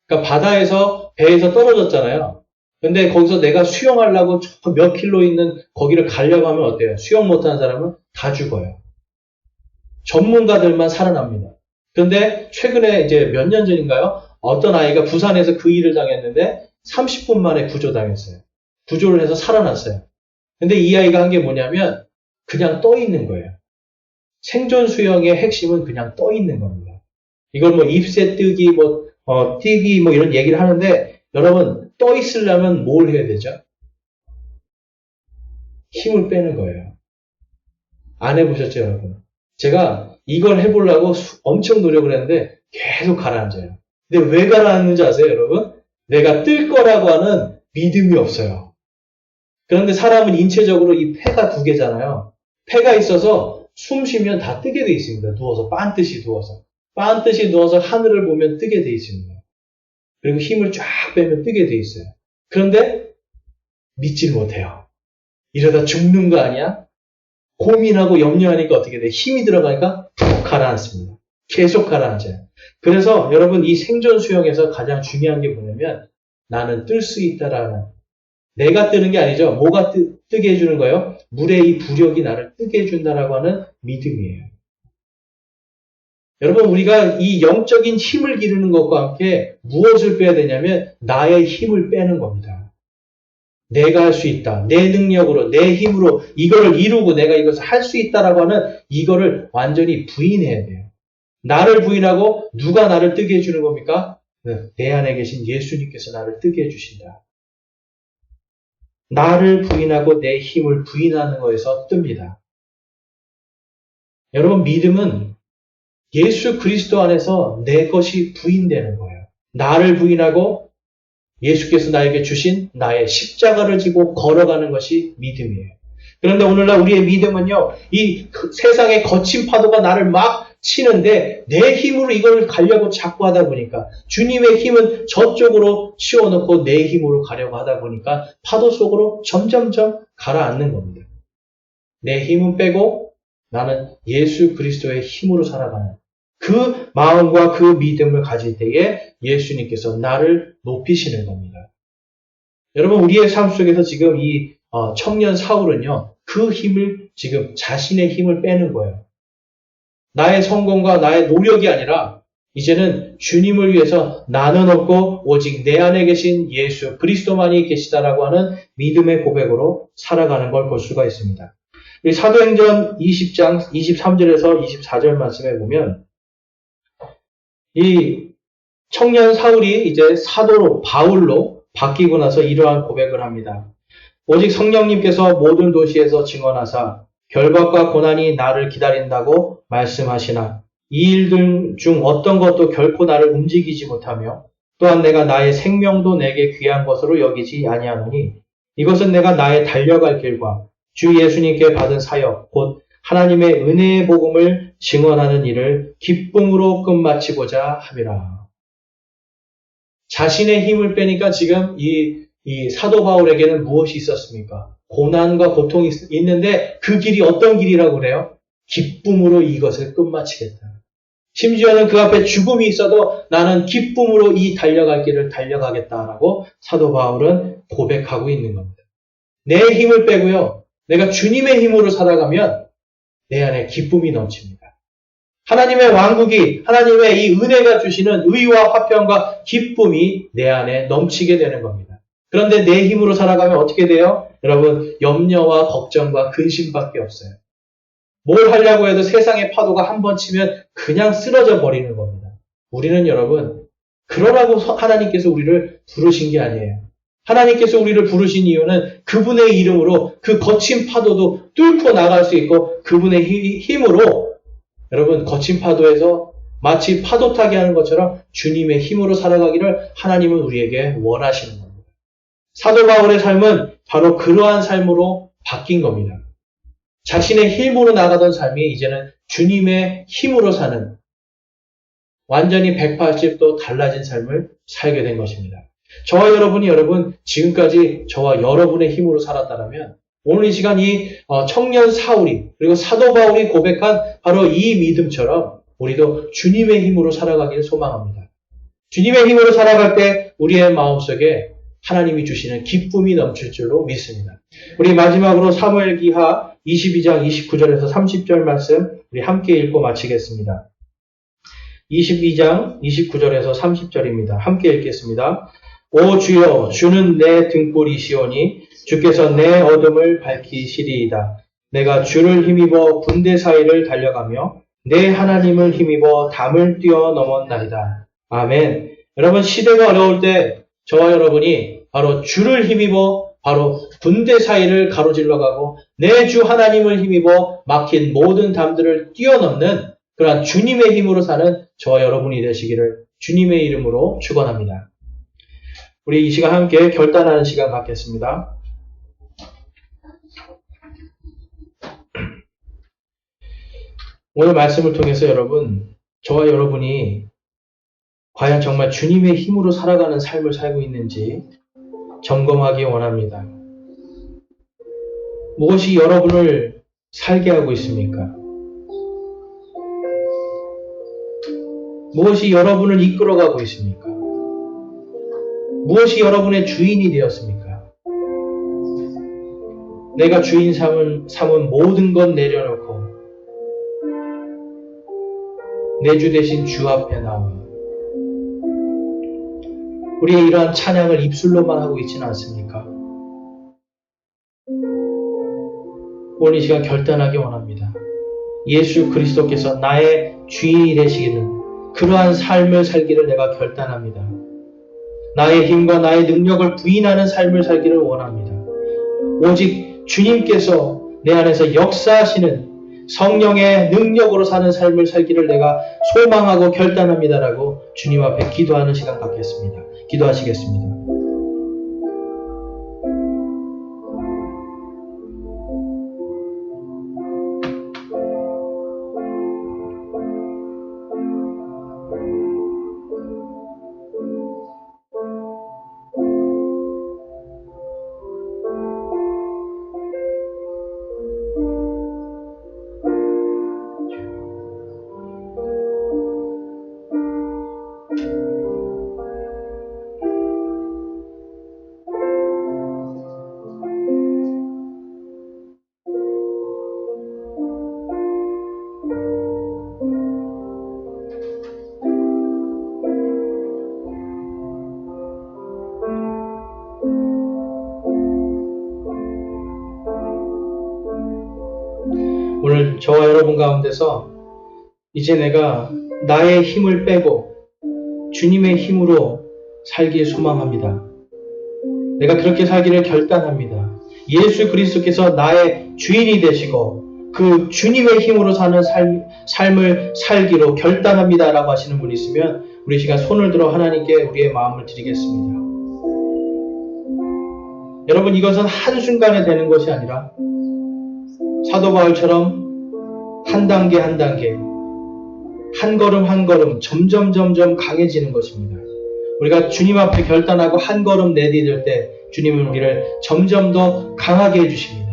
그러니까 바다에서 배에서 떨어졌잖아요. 근데 거기서 내가 수영하려고 저 몇 킬로 있는 거기를 가려고 하면 어때요? 수영 못하는 사람은 다 죽어요. 전문가들만 살아납니다. 그런데 최근에 이제 몇 년 전인가요? 어떤 아이가 부산에서 그 일을 당했는데 30분 만에 구조당했어요. 구조를 해서 살아났어요. 근데 이 아이가 한 게 뭐냐면 그냥 떠 있는 거예요. 생존 수영의 핵심은 그냥 떠 있는 겁니다. 이걸 잎새 뜨기, 뛰기 이런 얘기를 하는데 여러분 떠 있으려면 뭘 해야 되죠? 힘을 빼는 거예요. 안 해보셨죠 여러분? 제가 이걸 해보려고 엄청 노력을 했는데 계속 가라앉아요. 근데 왜 가라앉는지 아세요 여러분? 내가 뜰 거라고 하는 믿음이 없어요. 그런데 사람은 인체적으로 이 폐가 두 개잖아요. 폐가 있어서 숨 쉬면 다 뜨게 돼 있습니다. 누워서 반듯이 누워서. 반듯이 누워서 하늘을 보면 뜨게 돼 있습니다. 그리고 힘을 쫙 빼면 뜨게 돼 있어요. 그런데 믿질 못해요. 이러다 죽는 거 아니야? 고민하고 염려하니까 어떻게 돼? 힘이 들어가니까 푹 가라앉습니다. 계속 가라앉아요. 그래서 여러분 이 생존 수영에서 가장 중요한 게 뭐냐면 나는 뜰 수 있다라는 내가 뜨는 게 아니죠. 뭐가 뜨게 해주는 거예요? 물의 이 부력이 나를 뜨게 해준다라고 하는 믿음이에요. 여러분 우리가 이 영적인 힘을 기르는 것과 함께 무엇을 빼야 되냐면 나의 힘을 빼는 겁니다. 내가 할 수 있다. 내 능력으로 내 힘으로 이거를 이루고 내가 이것을 할 수 있다라고 하는 이거를 완전히 부인해야 돼요. 나를 부인하고 누가 나를 뜨게 해주는 겁니까? 내 안에 계신 예수님께서 나를 뜨게 해주신다. 나를 부인하고 내 힘을 부인하는 거에서 뜹니다. 여러분 믿음은 예수 그리스도 안에서 내 것이 부인되는 거예요. 나를 부인하고 예수께서 나에게 주신 나의 십자가를 지고 걸어가는 것이 믿음이에요. 그런데 오늘날 우리의 믿음은요, 이 세상의 거친 파도가 나를 막 치는데 내 힘으로 이걸 가려고 자꾸 하다 보니까 주님의 힘은 저쪽으로 치워놓고 내 힘으로 가려고 하다 보니까 파도 속으로 점점점 가라앉는 겁니다. 내 힘은 빼고 나는 예수 그리스도의 힘으로 살아가는 그 마음과 그 믿음을 가질 때에 예수님께서 나를 높이시는 겁니다. 여러분 우리의 삶 속에서 지금 이 청년 사울은요. 그 힘을 지금 자신의 힘을 빼는 거예요. 나의 성공과 나의 노력이 아니라 이제는 주님을 위해서 나는 없고 오직 내 안에 계신 예수 그리스도만이 계시다라고 하는 믿음의 고백으로 살아가는 걸 볼 수가 있습니다. 사도행전 20장 23절에서 24절 말씀에 보면 이 청년 사울이 이제 사도로 바울로 바뀌고 나서 이러한 고백을 합니다. 오직 성령님께서 모든 도시에서 증언하사 결박과 고난이 나를 기다린다고 말씀하시나 이 일들 중 어떤 것도 결코 나를 움직이지 못하며 또한 내가 나의 생명도 내게 귀한 것으로 여기지 아니하노니 이것은 내가 나의 달려갈 길과 주 예수님께 받은 사역 곧 하나님의 은혜의 복음을 증언하는 일을 기쁨으로 끝마치고자 함이라. 자신의 힘을 빼니까 지금 이 사도 바울에게는 무엇이 있었습니까? 고난과 고통이 있는데 그 길이 어떤 길이라고 그래요? 기쁨으로 이것을 끝마치겠다. 심지어는 그 앞에 죽음이 있어도 나는 기쁨으로 이 달려갈 길을 달려가겠다라고 사도 바울은 고백하고 있는 겁니다. 내 힘을 빼고요. 내가 주님의 힘으로 살아가면 내 안에 기쁨이 넘칩니다. 하나님의 왕국이, 하나님의 이 은혜가 주시는 의와 화평과 기쁨이 내 안에 넘치게 되는 겁니다. 그런데 내 힘으로 살아가면 어떻게 돼요? 여러분, 염려와 걱정과 근심밖에 없어요. 뭘 하려고 해도 세상의 파도가 한 번 치면 그냥 쓰러져 버리는 겁니다. 우리는 여러분, 그러라고 하나님께서 우리를 부르신 게 아니에요. 하나님께서 우리를 부르신 이유는 그분의 이름으로 그 거친 파도도 뚫고 나갈 수 있고 그분의 힘으로 여러분 거친 파도에서 마치 파도 타게 하는 것처럼 주님의 힘으로 살아가기를 하나님은 우리에게 원하시는 겁니다. 사도 바울의 삶은 바로 그러한 삶으로 바뀐 겁니다. 자신의 힘으로 나가던 삶이 이제는 주님의 힘으로 사는 완전히 180도 달라진 삶을 살게 된 것입니다. 저와 여러분이 지금까지 저와 여러분의 힘으로 살았다면 오늘 이 시간 이 청년 사울이 그리고 사도 바울이 고백한 바로 이 믿음처럼 우리도 주님의 힘으로 살아가기를 소망합니다. 주님의 힘으로 살아갈 때 우리의 마음속에 하나님이 주시는 기쁨이 넘칠 줄로 믿습니다. 우리 마지막으로 사무엘기하 22장 29절에서 30절 말씀 우리 함께 읽고 마치겠습니다. 22장 29절에서 30절입니다. 함께 읽겠습니다. 오 주여, 주는 내 등불이시오니 주께서 내 어둠을 밝히시리이다. 내가 주를 힘입어 군대 사이를 달려가며 내 하나님을 힘입어 담을 뛰어넘었나이다. 아멘. 여러분, 시대가 어려울 때 저와 여러분이 바로 주를 힘입어 바로 군대 사이를 가로질러 가고 내 주 하나님을 힘입어 막힌 모든 담들을 뛰어넘는 그러한 주님의 힘으로 사는 저와 여러분이 되시기를 주님의 이름으로 축원합니다. 우리 이 시간 함께 결단하는 시간 갖겠습니다. 오늘 말씀을 통해서 여러분, 저와 여러분이 과연 정말 주님의 힘으로 살아가는 삶을 살고 있는지 점검하기 원합니다. 무엇이 여러분을 살게 하고 있습니까? 무엇이 여러분을 이끌어가고 있습니까? 무엇이 여러분의 주인이 되었습니까? 내가 주인 삼은 모든 것 내려놓고 내 주 대신 주 앞에 나와 우리의 이러한 찬양을 입술로만 하고 있지는 않습니까? 오늘 이 시간 결단하기 원합니다. 예수 그리스도께서 나의 주인이 되시기는 그러한 삶을 살기를 내가 결단합니다. 나의 힘과 나의 능력을 부인하는 삶을 살기를 원합니다. 오직 주님께서 내 안에서 역사하시는 성령의 능력으로 사는 삶을 살기를 내가 소망하고 결단합니다라고 주님 앞에 기도하는 시간 갖겠습니다. 기도하시겠습니다. 오늘 저와 여러분 가운데서 이제 내가 나의 힘을 빼고 주님의 힘으로 살길 소망합니다. 내가 그렇게 살기를 결단합니다. 예수 그리스도께서 나의 주인이 되시고 그 주님의 힘으로 사는 삶을 살기로 결단합니다 라고 하시는 분이 있으면 우리 시간 손을 들어 하나님께 우리의 마음을 드리겠습니다. 여러분, 이것은 한순간에 되는 것이 아니라 사도 바울처럼 한 단계 한 걸음 점점 강해지는 것입니다. 우리가 주님 앞에 결단하고 한 걸음 내디딜 때 주님은 우리를 점점 더 강하게 해주십니다.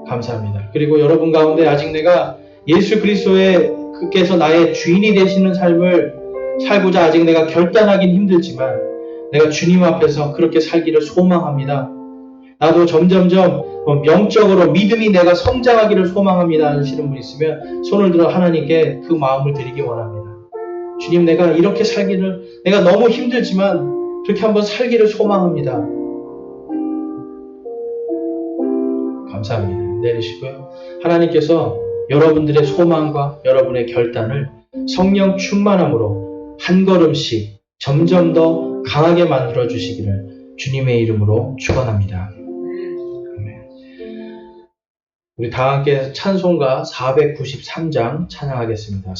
감사합니다. 그리고 여러분 가운데 아직 내가 예수 그리스도의 그께서 나의 주인이 되시는 삶을 살고자 아직 내가 결단하긴 힘들지만 내가 주님 앞에서 그렇게 살기를 소망합니다. 나도 점점점 영적으로 믿음이 내가 성장하기를 소망합니다 하시는 분 있으면 손을 들어 하나님께 그 마음을 드리기 원합니다. 주님, 내가 이렇게 살기를, 내가 너무 힘들지만 그렇게 한번 살기를 소망합니다. 감사합니다. 내리시고요. 하나님께서 여러분들의 소망과 여러분의 결단을 성령 충만함으로 한 걸음씩 점점 더 강하게 만들어 주시기를 주님의 이름으로 축원합니다. 우리 다 함께 찬송가 493장 찬양하겠습니다.